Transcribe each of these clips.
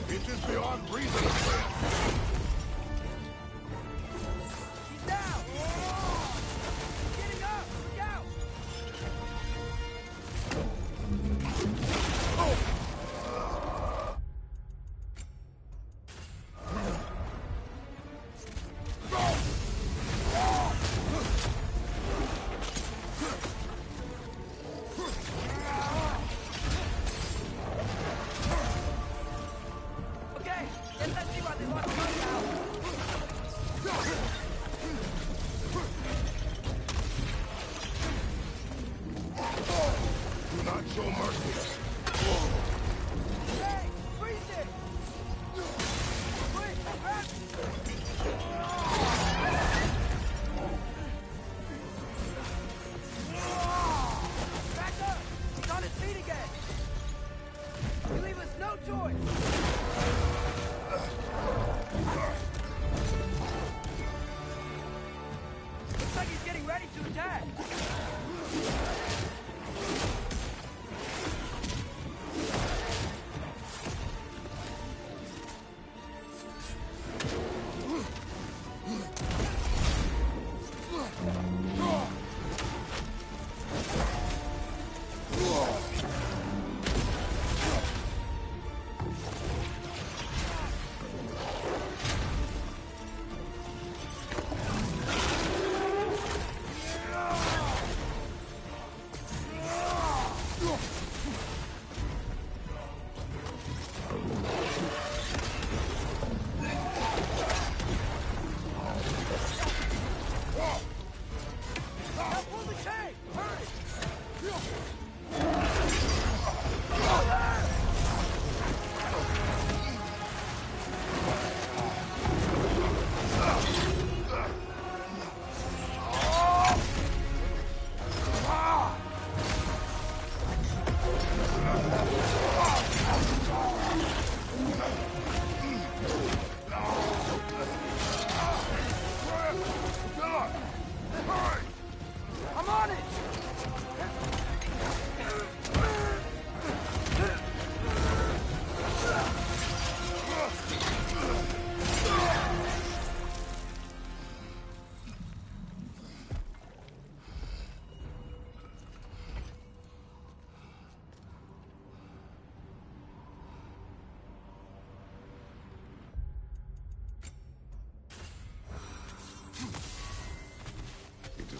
It is beyond reason, friend. He's down! Getting up! Look out!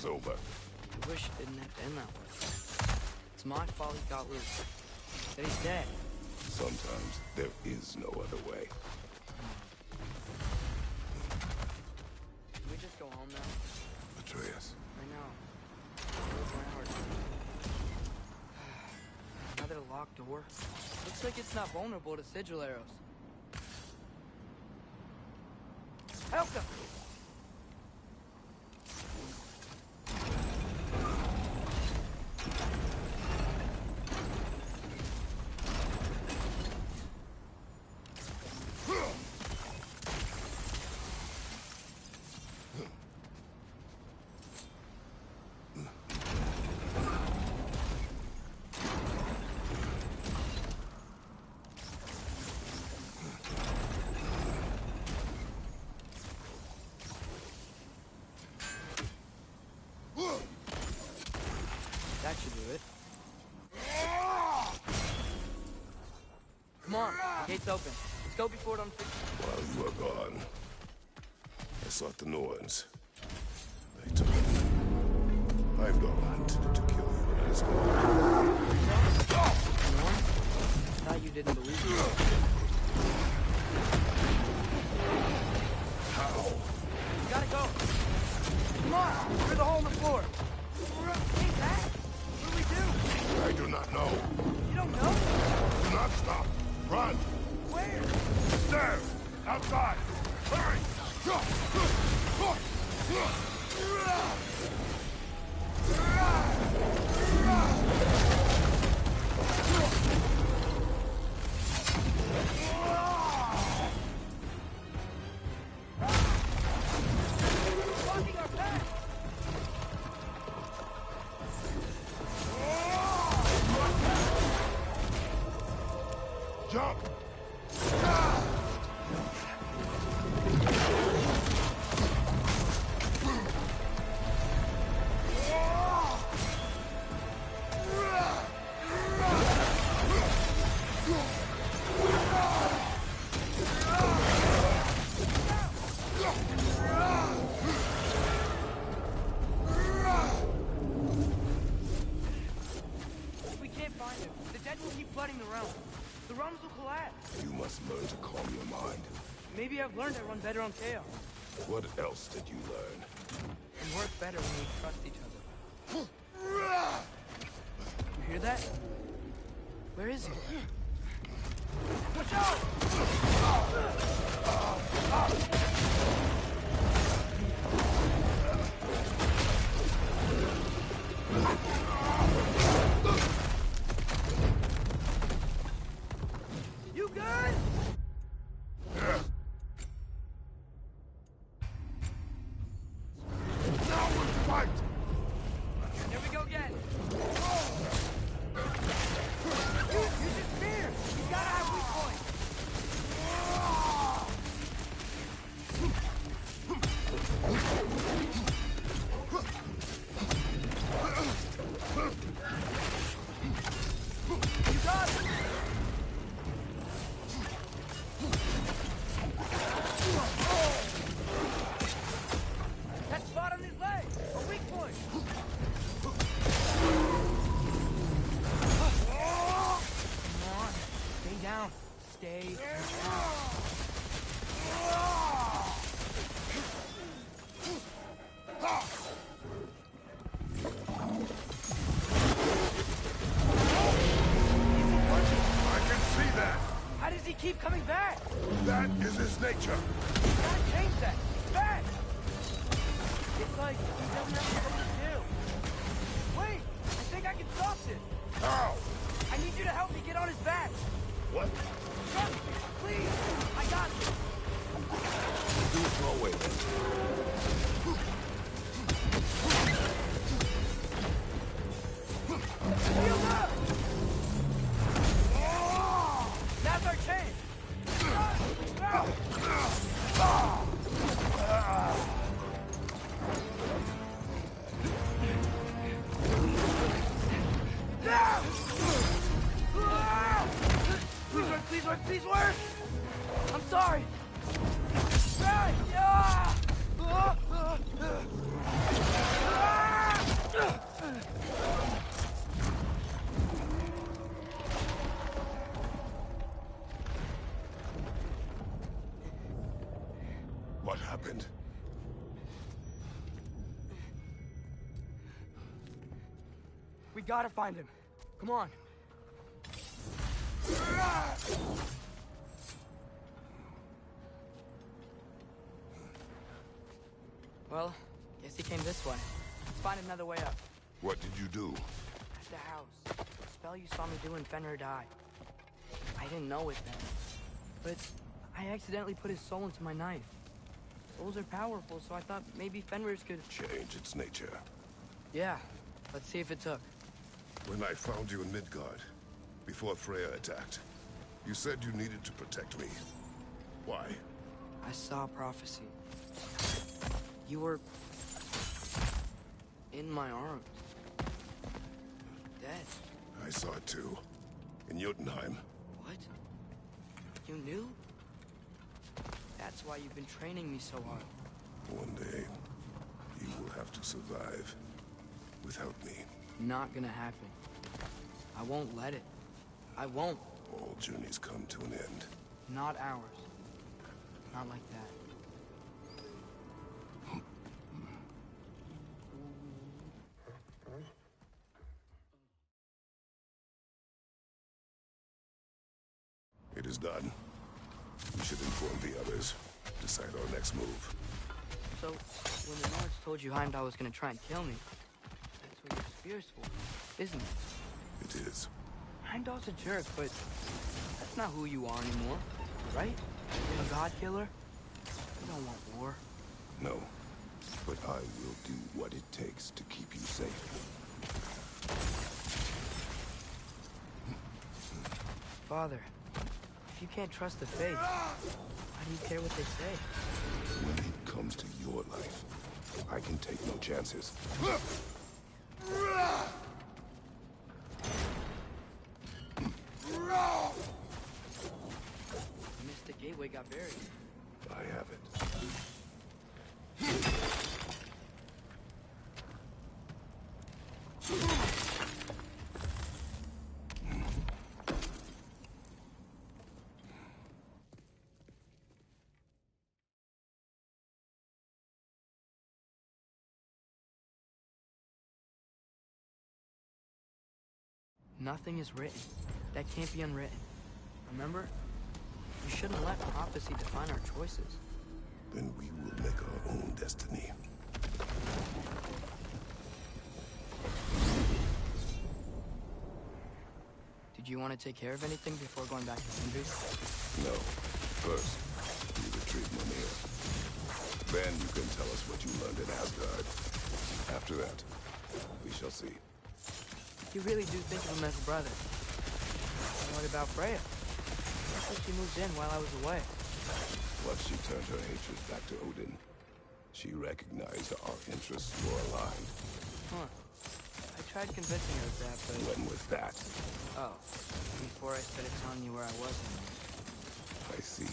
Over. I wish it didn't have to end that way. It's my fault he got loose. That he's dead. Sometimes there is no other way. Can we just go home now? Atreus. I know. It was my heart. Another locked door. Looks like it's not vulnerable to sigil arrows. Help them! That should do it. Come on, the gate's open. Let's go before it unfixes. While you are gone, I sought the Norns. They took me. I'm going to kill you and his God. Norn? I thought you didn't believe me. How? We gotta go. Come on, through the hole in the floor. Hey, Zach, what do we do? I do not know. You don't know? Do not stop. Run. Where? There. Outside. Hurry. Blocking our path. Jump. dead will keep flooding the realm. The realms will collapse. You must learn to calm your mind. Maybe I've learned I run better on chaos. What else did you learn? We work better when we trust each other. You hear that? Where is he? Watch out! You good? Now we fight! There we go again. Use your spear. You gotta have weak points. You got it. That spot on his leg. A weak point. Come on. Stay down. Stay down. I can see that! How does he keep coming back? That is his nature! You gotta change that. Back! It's like he doesn't have something to do. Wait! I think I can stop this. How? I need you to help me get on his back. What? Trust me, please. I got this. Do it your way then. Shield up! Now's our chance. Please work, please work! I'm sorry! What happened? We gotta find him. Come on. Well, guess he came this way. Let's find another way up. What did you do? At the house. The spell you saw me do when Fenrir died. I didn't know it then. But I accidentally put his soul into my knife. Souls are powerful, so I thought maybe Fenrir's could... Change its nature. Yeah. Let's see if it took. When I found you in Midgard, before Freya attacked, you said you needed to protect me. Why? I saw prophecy. You were... in my arms. Dead. I saw it too. In Jotunheim. What? You knew? That's why you've been training me so hard. One day, you will have to survive without me. Not gonna happen. I won't let it. I won't. All journeys come to an end. Not ours. Not like that. It is done. We should inform the others. Decide our next move. So, when the Nords told you Heimdall was gonna try and kill me, that's what your spear's for, isn't it? It is. Heimdall's a jerk, but that's not who you are anymore, right? You're a god killer? You don't want war. No. But I will do what it takes to keep you safe. Father, if you can't trust the faith, why do you care what they say? When it comes to your life, I can take no chances. The Mystic Gateway got buried. I have it. Nothing is written. That can't be unwritten. Remember? We shouldn't let prophecy define our choices. Then we will make our own destiny. Did you want to take care of anything before going back to Sindri? No. First, you retrieve Mimir. Then you can tell us what you learned in Asgard. After that, we shall see. You really do think of him as a brother. And what about Freya? Looks like she moved in while I was away. Once she turned her hatred back to Odin, she recognized our interests were aligned. Huh. I tried convincing her of that, but... When was that? Oh, before I started telling you where I was anymore. I see.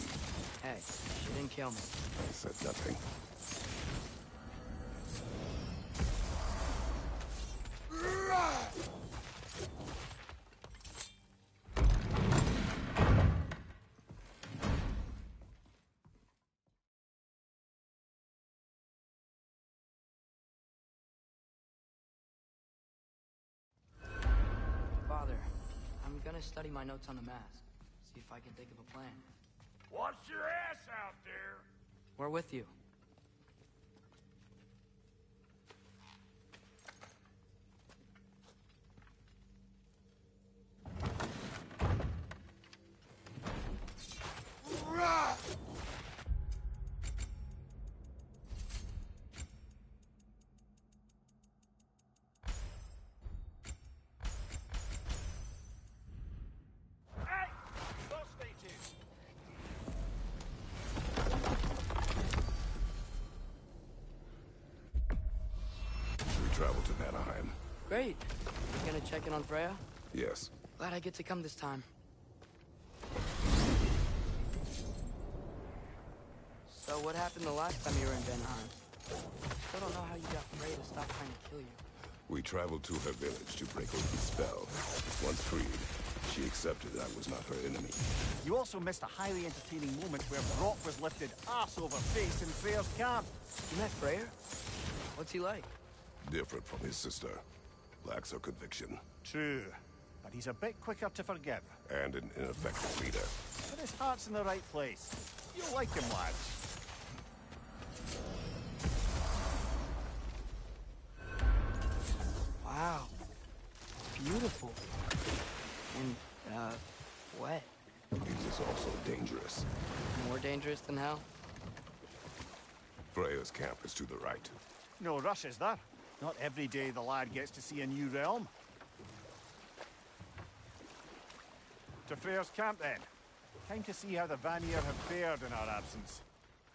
Hey, she didn't kill me. I said nothing. Father, I'm gonna study my notes on the mask. See if I can think of a plan. Watch your ass out there! We're with you. Hey! Don't stay tuned. We travel to Vanaheim. Great. You gonna check in on Freya? Yes. Glad I get to come this time. So what happened the last time you were in Vanaheim? Still don't know how you got Freya to stop trying to kill you. We traveled to her village to break Odin's spell. Once freed, she accepted I was not her enemy. You also missed a highly entertaining moment where Brock was lifted arse over face in Freya's camp. You met Freyr? What's he like? Different from his sister. Lacks her conviction. True, but he's a bit quicker to forgive. And an ineffective leader. But his heart's in the right place. You'll like him, lads. Wow. Beautiful. And, wet. It is also dangerous. More dangerous than hell? Freya's camp is to the right. No rush, is there? Not every day the lad gets to see a new realm. To Freya's camp, then. Time to see how the Vanir have fared in our absence.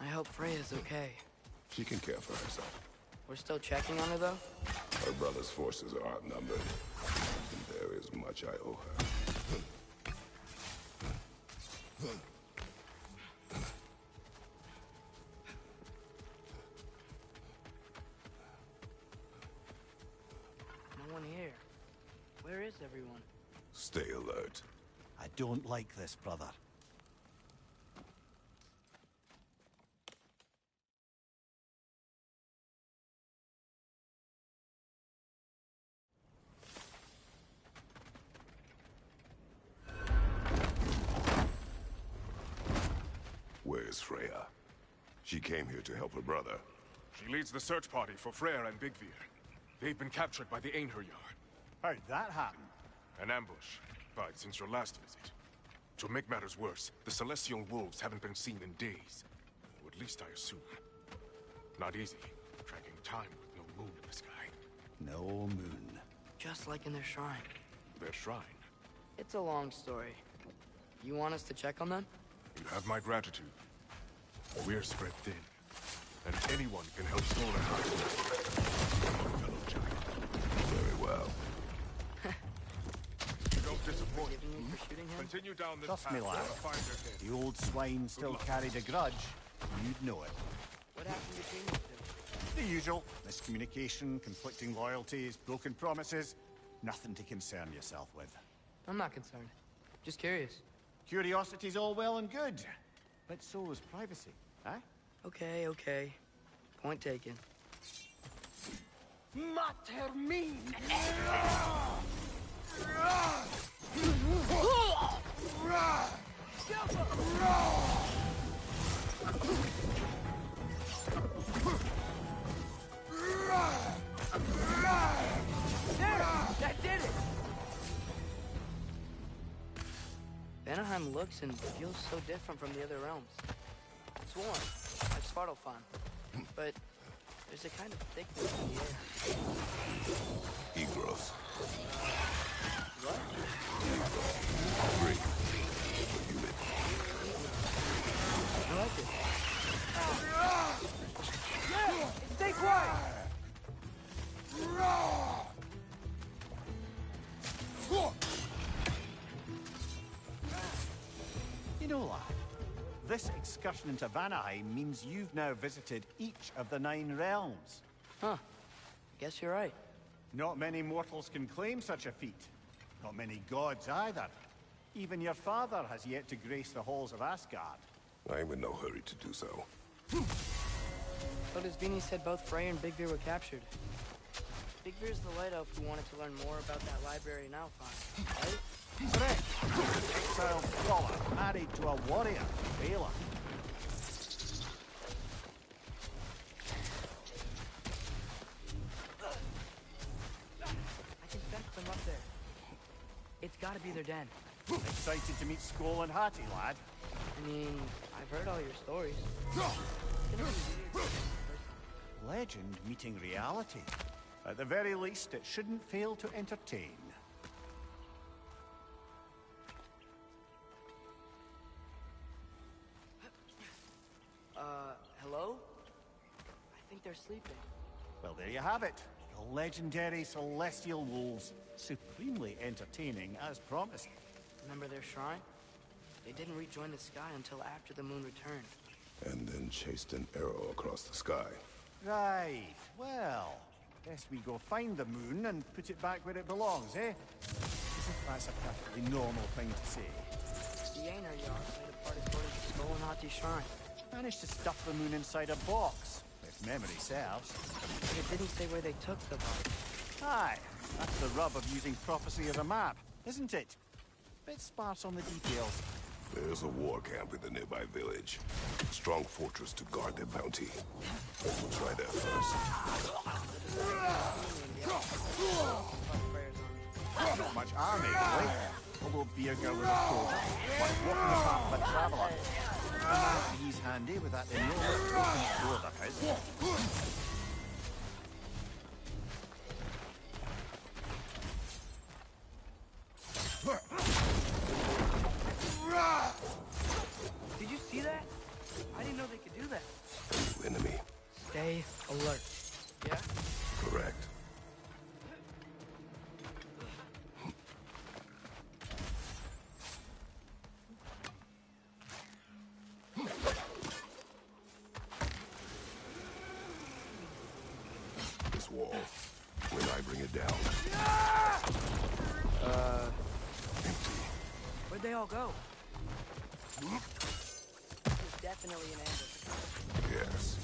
I hope Freya's okay. She can care for herself. We're still checking on her, though? Her brother's forces are outnumbered. And there is much I owe her. No one here. Where is everyone? Stay alert. I don't like this, brother. Where's Freya? She came here to help her brother. She leads the search party for Freyr and Bigvir. They've been captured by the Einherjar. How'd that happen? An ambush, but since your last visit. To make matters worse, the Celestial Wolves haven't been seen in days. Or at least I assume. Not easy, tracking time with no moon in the sky. No moon. Just like in their shrine. Their shrine. It's a long story. You want us to check on them? You have my gratitude. We're spread thin, and anyone can help slow the house. Fellow giant. Very well. Don't disappoint. Forgiving me for shooting him? Continue down this Trust path. me, lad. Find their head. The old swine still carried a grudge. You'd know it. What happened between you two? The usual. Miscommunication, conflicting loyalties, broken promises. Nothing to concern yourself with. I'm not concerned. Just curious. Curiosity's all well and good. But so is privacy, eh? Okay, okay. Point taken. Mater min! That did it! Vanaheim looks and feels so different from the other realms. It's warm, like Svartalfheim, but there's a kind of thickness in the air. Egros. What? Break. Humid. I like it. Yeah! Stay quiet! You know, lad, this excursion into Vanaheim means you've now visited each of the 9 realms. Huh. Guess you're right. Not many mortals can claim such a feat. Not many gods either. Even your father has yet to grace the halls of Asgard. I'm in no hurry to do so. So does Vinny said both Frey and Big Veer were captured. Big Veer's the light elf who wanted to learn more about that library in Alfheim, right? Correct. Exiled scholar, married to a warrior, Bela. I can sense them up there. It's gotta be their den. Excited to meet Skoll and Hattie, lad. I mean, I've heard all your stories. Legend meeting reality. At the very least, it shouldn't fail to entertain. Hello? I think they're sleeping. Well, there you have it. The legendary celestial wolves. Supremely entertaining, as promised. Remember their shrine? They didn't rejoin the sky until after the moon returned. And then chased an arrow across the sky. Right. Well, guess we go find the moon and put it back where it belongs, eh? As if that's a perfectly normal thing to say. The Aenar Jarl played a part according to Skull and Hati's shrine. Managed to stuff the moon inside a box, if memory serves. But it didn't say where they took the box. Aye, that's the rub of using prophecy as a map, isn't it? Bit sparse on the details. There's a war camp in the nearby village. Strong fortress to guard their bounty. We'll try that first. Not much army, really. Although Birger was a colt, like walking the path of a traveller. And he's handy with that enormous broken sword of his. Did you see that? I didn't know they could do that. New enemy. Stay alert. Yeah? Correct. This wall. When I bring it down. Empty. Where'd they all go? There's definitely an ambush. Yes.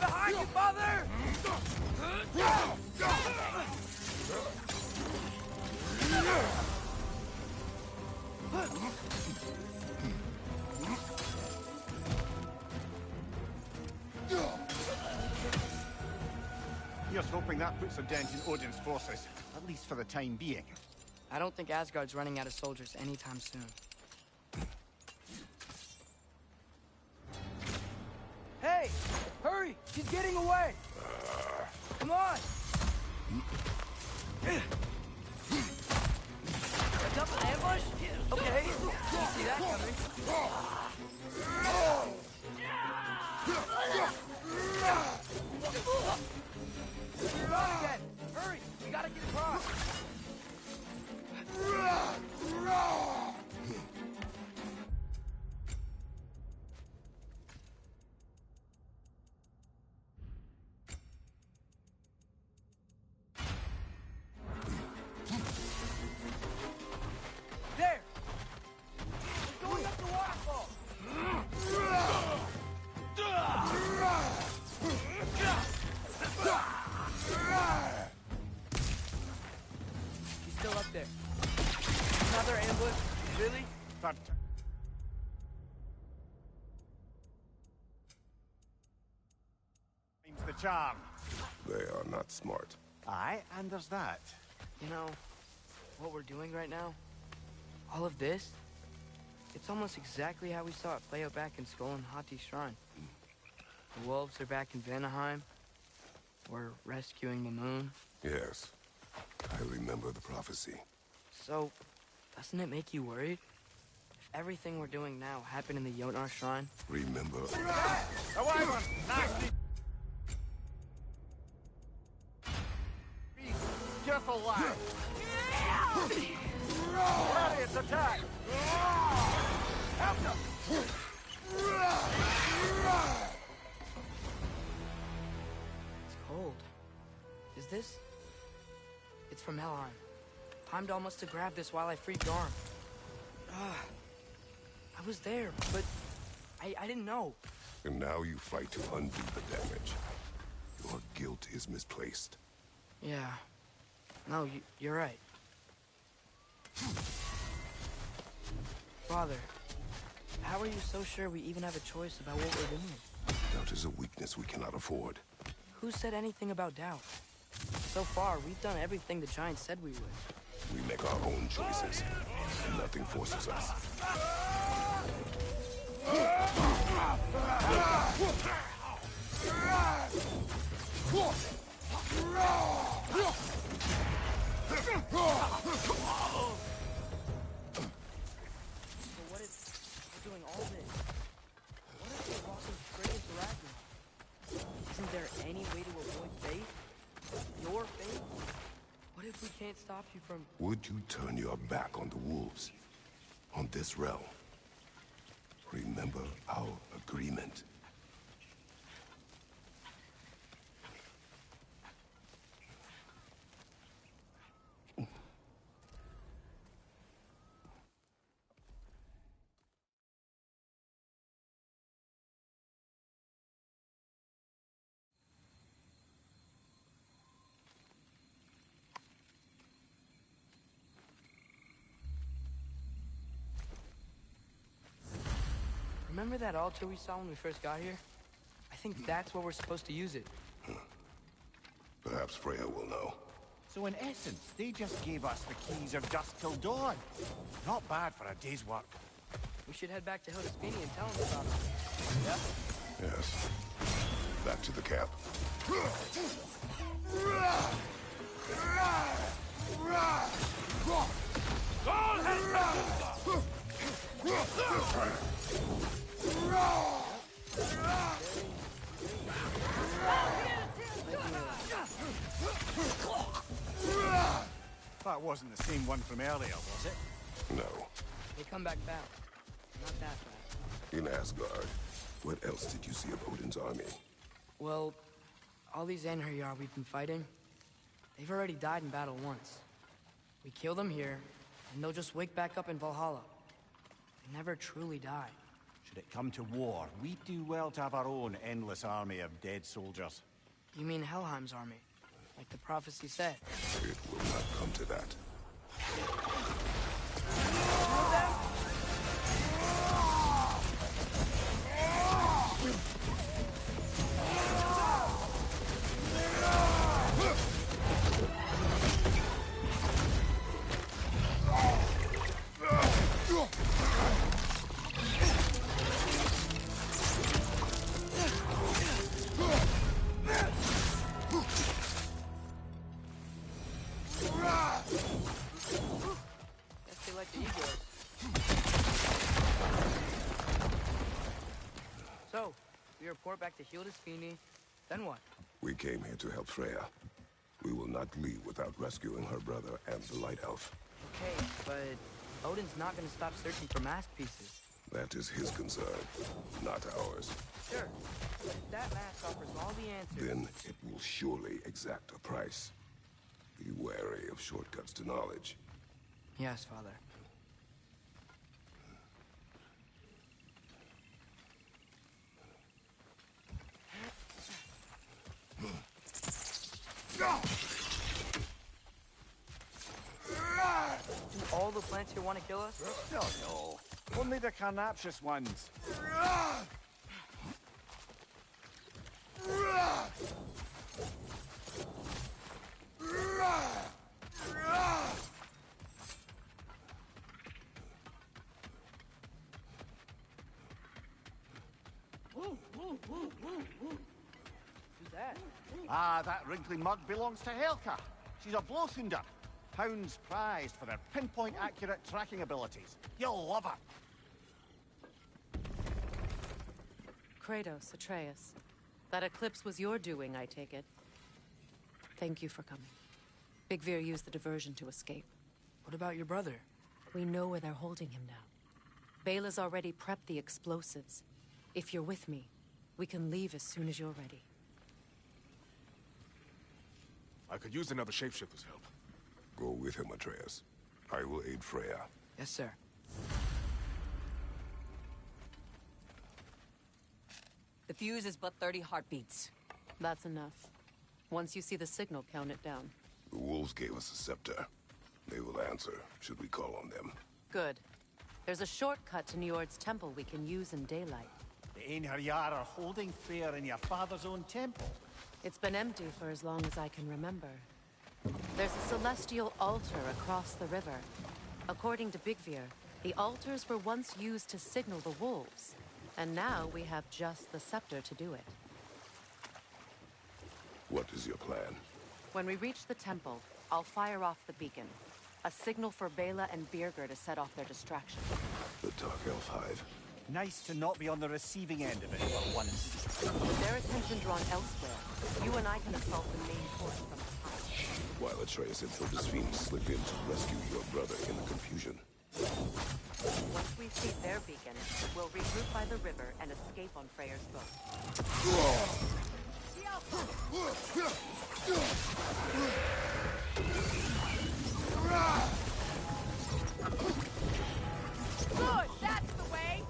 Behind you, mother! Here's hoping that puts a dent in Odin's forces, at least for the time being. I don't think Asgard's running out of soldiers anytime soon. Hey! Hurry! She's getting away! Come on! A double ambush? ambush? Okay. You see that coming. Again. Hurry! We gotta get across! There! We're going up the waterfall! He's still up there. Another ambush? Really? Third. Means the charm. They are not smart. Aye, and there's that. You know, what we're doing right now, all of this, it's almost exactly how we saw it play out back in Skull and Hati's shrine. The wolves are back in Vanaheim. We're rescuing the moon. Yes. I remember the prophecy. So, doesn't it make you worried? If everything we're doing now happened in the Jötnar shrine? Remember... Away one! Nasty! Be careful, lad! Gladius, attack! Help them! It's cold. Is this? It's from Helheim. Heimdall must have grabbed this while I freed Garm. I was there, but I didn't know. And now you fight to undo the damage. Your guilt is misplaced. Yeah. No, you're right. Father, how are you so sure we even have a choice about what we're doing? Doubt is a weakness we cannot afford. Who said anything about doubt? So far, we've done everything the Giants said we would. We make our own choices. Nothing forces us. So what if we're doing all this? What if we're crossing straight into Ragnarok? Isn't there any way to avoid fate? Your fate? What if we can't stop you from... Would you turn your back on the wolves? On this realm? Remember our agreement. Remember that altar we saw when we first got here? I think that's where we're supposed to use it. Perhaps Freya will know. So in essence, they just gave us the keys of dusk till dawn. Not bad for a day's work. We should head back to Hildesfini and tell them about it. Yeah? Yes. Back to the camp. That wasn't the same one from earlier, was it? No. They come back fast. Not that fast. In Asgard, what else did you see of Odin's army? Well, all these Einherjar we've been fighting, they've already died in battle once. We kill them here, and they'll just wake back up in Valhalla. They never truly die. Should it come to war, we do well to have our own endless army of dead soldiers. You mean Helheim's army? Like the prophecy said. It will not come to that. report back to Hildisvini. Then what? We came here to help Freya. We will not leave without rescuing her brother and the Light Elf. Okay, but Odin's not gonna stop searching for mask pieces. That is his concern, not ours. Sure. If that mask offers all the answers... Then it will surely exact a price. Be wary of shortcuts to knowledge. Yes, Father. Do all the plants here want to kill us? No, no. Only the carnivorous ones. Who's that? Ah, that wrinkly mug belongs to Helka. She's a blowthunder. Hounds prized for their pinpoint accurate tracking abilities. You'll love her. Kratos, Atreus. That eclipse was your doing, I take it. Thank you for coming. Big Veer used the diversion to escape. What about your brother? We know where they're holding him now. Bela's already prepped the explosives. If you're with me, we can leave as soon as you're ready. I could use another shapeshifter's help. Go with him, Atreus. I will aid Freya. Yes, sir. The fuse is but 30 heartbeats. That's enough. Once you see the signal, count it down. The wolves gave us a scepter. They will answer, should we call on them. Good. There's a shortcut to Njord's temple we can use in daylight. The Einherjar are holding Freyr in your father's own temple. It's been empty for as long as I can remember. There's a celestial altar across the river. According to Big Veer, the altars were once used to signal the wolves. And now we have just the scepter to do it. What is your plan? When we reach the temple, I'll fire off the beacon. A signal for Bela and Birgir to set off their distraction. The Dark Elf Hive. Nice to not be on the receiving end of it for once. With their attention drawn elsewhere, you and I can assault the main force from behind. While Atreus and Hildisvini slip in to rescue your brother in the confusion. Once we see their beacon, we'll regroup by the river and escape on Freyr's boat. Good, that's the way!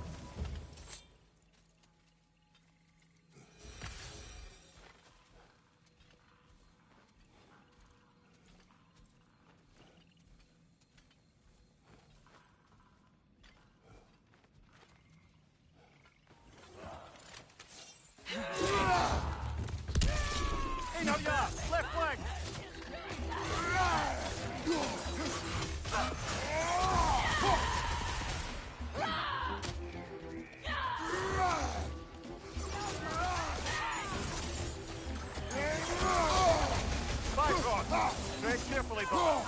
Einherjar, left flank! Bifrost! Tread carefully, boss.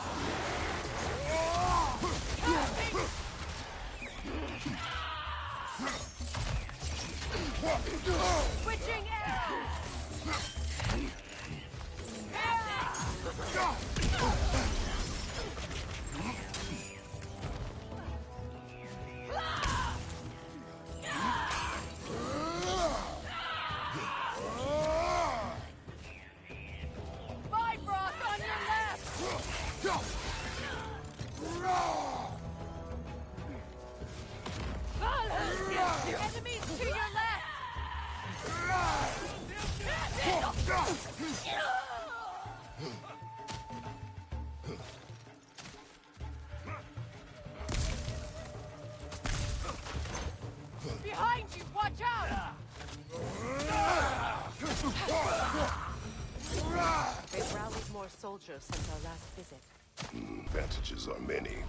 Switching arrows! Bifrost on your left! Enemies to your left! Behind you! Watch out! They've rallied more soldiers since our last visit. Advantages are many.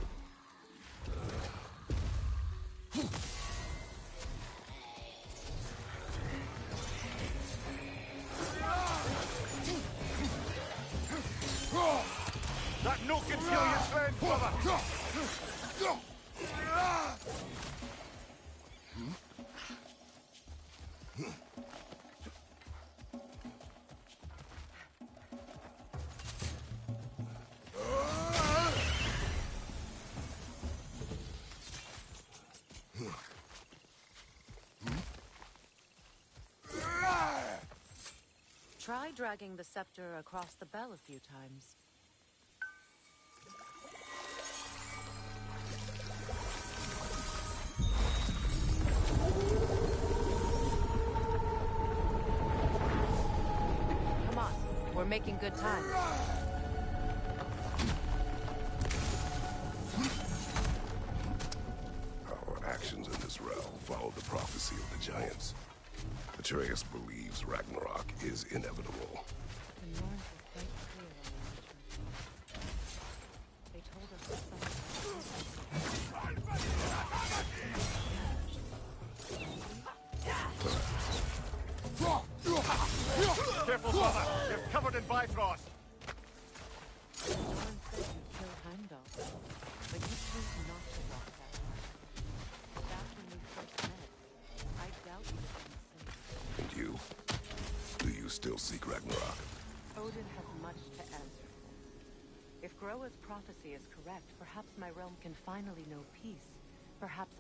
That no can kill your friend, brother! Try dragging the scepter across the bell a few times. Come on, we're making good time. Our actions in this realm follow the prophecy of the giants. Atreus believes Ragnarok is inevitable. The Norns were quite clear on the nature. They told us the Careful, brother! You're covered in Bifrost! The Norns said you'd kill Heimdall, but you chose not to walk that path. Back when we first met, I doubt you would have been safe. And you? Do you still seek Ragnarok? Odin has much to answer for. If Groa's prophecy is correct, perhaps my realm can finally know peace. Perhaps